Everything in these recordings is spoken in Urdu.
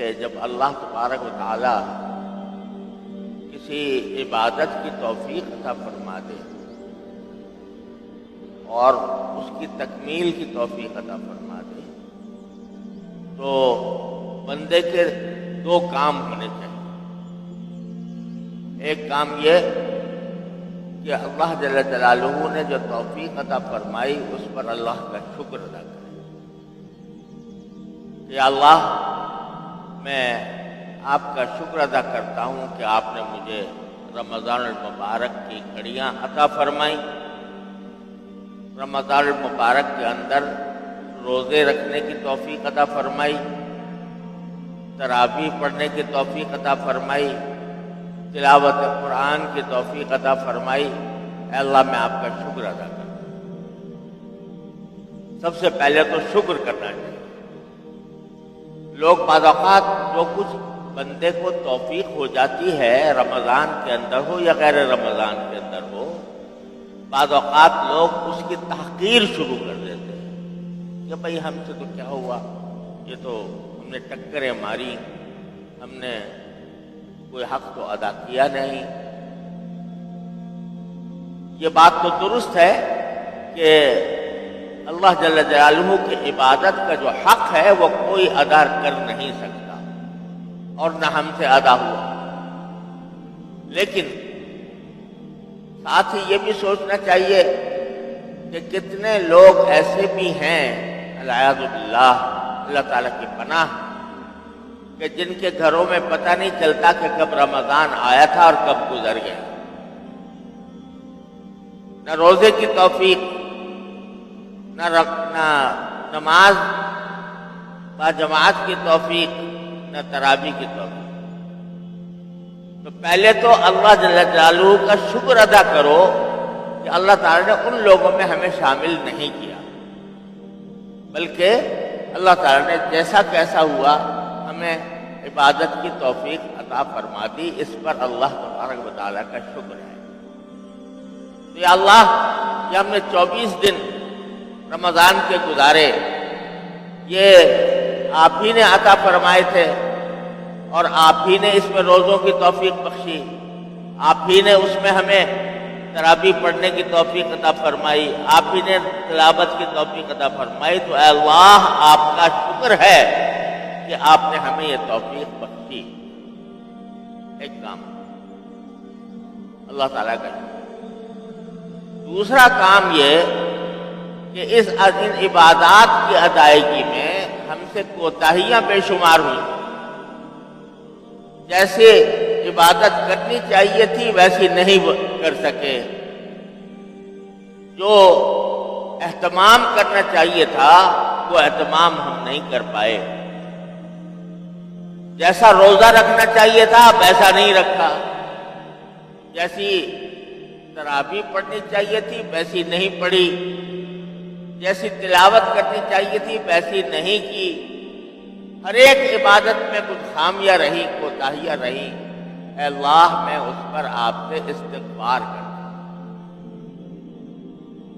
کہ جب اللہ تبارک و تعالی کسی عبادت کی توفیق عطا فرما دے اور اس کی تکمیل کی توفیق عطا فرما دے تو بندے کے دو کام ہونے چاہیے۔ ایک کام یہ کہ اللہ جل جلالہ نے جو توفیق عطا فرمائی اس پر اللہ کا شکر ادا کرے کہ اللہ میں آپ کا شکر ادا کرتا ہوں کہ آپ نے مجھے رمضان المبارک کی گھڑیاں عطا فرمائیں، رمضان المبارک کے اندر روزے رکھنے کی توفیق عطا فرمائی، تراویح پڑھنے کی توفیق عطا فرمائی، تلاوت قرآن کی توفیق عطا فرمائی۔ اے اللہ میں آپ کا شکر ادا کرتا ہوں۔ سب سے پہلے تو شکر کرنا چاہیے۔ لوگ بعض اوقات جو کچھ بندے کو توفیق ہو جاتی ہے رمضان کے اندر ہو یا غیر رمضان کے اندر ہو، بعض اوقات لوگ اس کی تحقیر شروع کر دیتے ہیں کہ بھئی ہم سے تو کیا ہوا، یہ تو ہم نے ٹکریں ماری، ہم نے کوئی حق تو ادا کیا نہیں۔ یہ بات تو درست ہے کہ اللہ جل جلالہ کی عبادت کا جو حق ہے وہ کوئی ادا کر نہیں سکتا اور نہ ہم سے ادا ہوا، لیکن ساتھ ہی یہ بھی سوچنا چاہیے کہ کتنے لوگ ایسے بھی ہیں العیاذ باللہ، اللہ تعالیٰ کی پناہ، کہ جن کے گھروں میں پتہ نہیں چلتا کہ کب رمضان آیا تھا اور کب گزر گیا۔ نہ روزے کی توفیق، نہ نماز با جماعت کی توفیق، نہ تراویح کی توفیق۔ تو پہلے تو اللہ جل جلالہ کا شکر ادا کرو کہ اللہ تعالیٰ نے ان لوگوں میں ہمیں شامل نہیں کیا، بلکہ اللہ تعالیٰ نے جیسا کیسا ہوا ہمیں عبادت کی توفیق عطا فرما دی۔ اس پر اللہ تبارک و تعالیٰ کا شکر ہے۔ تو یا اللہ، یہ ہم نے 24 دن رمضان کے گزارے، یہ آپ ہی نے عطا فرمائے تھے اور آپ ہی نے اس میں روزوں کی توفیق بخشی، آپ ہی نے اس میں ہمیں تراویح پڑھنے کی توفیق عطا فرمائی، آپ ہی نے تلاوت کی توفیق عطا فرمائی۔ تو اے اللہ، آپ کا شکر ہے کہ آپ نے ہمیں یہ توفیق بخشی۔ ایک کام اللہ تعالیٰ کا شکر۔ دوسرا کام یہ کہ ان عبادات کی ادائیگی میں ہم سے کوتاہیاں بے شمار ہوئی، جیسے عبادت کرنی چاہیے تھی ویسی نہیں کر سکے، جو اہتمام کرنا چاہیے تھا وہ اہتمام ہم نہیں کر پائے، جیسا روزہ رکھنا چاہیے تھا ویسا نہیں رکھا، جیسی تراویح پڑھنی چاہیے تھی ویسی نہیں پڑھی، جیسی تلاوت کرنی چاہیے تھی ویسی نہیں کی۔ ہر ایک عبادت میں کچھ خامیاں رہی، کوتاہیاں رہی۔ اے اللہ، میں اس پر آپ سے استغفار کرتا ہوں۔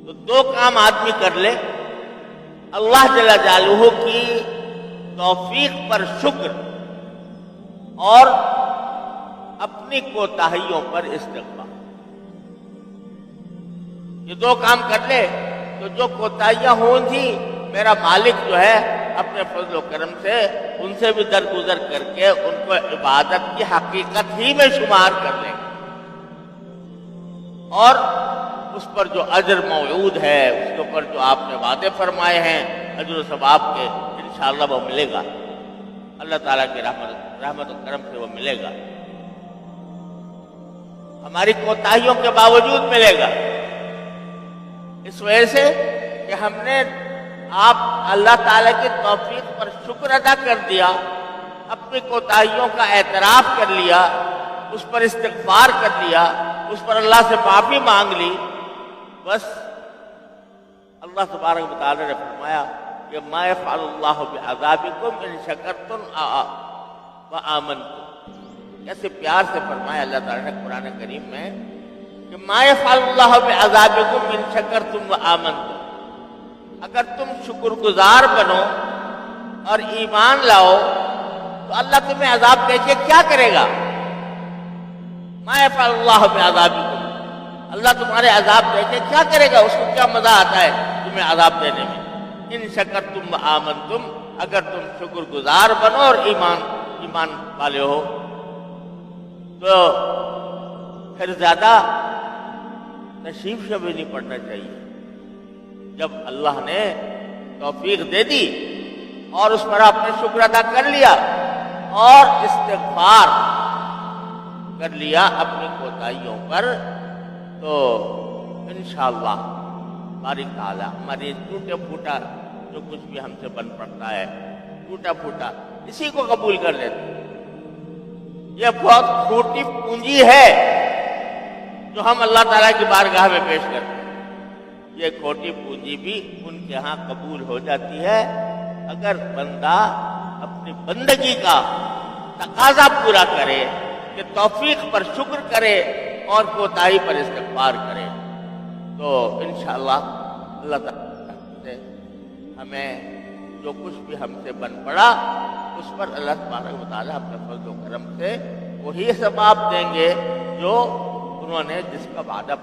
تو دو کام آدمی کر لے، اللہ جل جلالہ کی توفیق پر شکر اور اپنی کوتاہیوں پر استغفار۔ یہ دو کام کر لے تو جو کوتاہیاں ہوں تھی میرا مالک جو ہے اپنے فضل و کرم سے ان سے بھی درگزر کر کے ان کو عبادت کی حقیقت ہی میں شمار کر لیں، اور اس پر جو اجر موعود ہے، اس کے اوپر جو آپ نے وعدے فرمائے ہیں اجر و ثواب کے، انشاءاللہ وہ ملے گا، اللہ تعالیٰ کی رحمت و کرم سے وہ ملے گا، ہماری کوتاہیوں کے باوجود ملے گا۔ اس وجہ سے کہ ہم نے آپ اللہ تعالیٰ کی توفیق پر شکر ادا کر دیا، اپنی کوتاہیوں کا اعتراف کر لیا، اس پر استغفار کر لیا، اس پر اللہ سے معافی مانگ لی، بس اللہ تبارک و تعالیٰ نے فرمایا کہ ما یفعل اللہ بعذابکم ان شکرتم وآمنتم۔ کیسے پیار سے فرمایا اللہ تعالیٰ نے قرآن کریم میں کہ ما یفعل اللہ بعذابکم ان شکرتم وآمنتم، اگر تم شکر گزار بنو اور ایمان لاؤ تو اللہ تمہیں عذاب دے کے کیا کرے گا؟ ما یفعل اللہ بعذابکم، اللہ تمہارے عذاب دے کے کیا کرے گا؟ اس کو کیا مزہ آتا ہے تمہیں عذاب دینے میں؟ ان شکرتم وآمنتم، اگر تم شکر گزار بنو اور ایمان والے ہو تو پھر زیادہ تشریف شبی نہیں پڑھنا چاہیے۔ جب اللہ نے توفیق دے دی اور اس پر آپ نے شکر ادا کر لیا اور استغفار کر لیا اپنی کوتاہیوں پر، تو انشاءاللہ باری تعالیٰ ہماری ٹوٹا پھوٹا جو کچھ بھی ہم سے بن پڑتا ہے، ٹوٹا پھوٹا، اسی کو قبول کر لیتے۔ یہ بہت کھوٹی پونجی ہے جو ہم اللہ تعالیٰ کی بارگاہ میں پیش کرتے ہیں۔ یہ کھوٹی پونجی بھی ان کے ہاں قبول ہو جاتی ہے اگر بندہ اپنی بندگی کا تقاضا پورا کرے کہ توفیق پر شکر کرے اور کوتاہی پر استغفار کرے، تو انشاءاللہ اللہ تعالیٰ سے ہمیں جو کچھ بھی ہم سے بن پڑا اس پر اللہ تبارک و تعالیٰ اپنے فضل و کرم سے وہی ثواب دیں گے جو انہوں نے جس کا وعدہ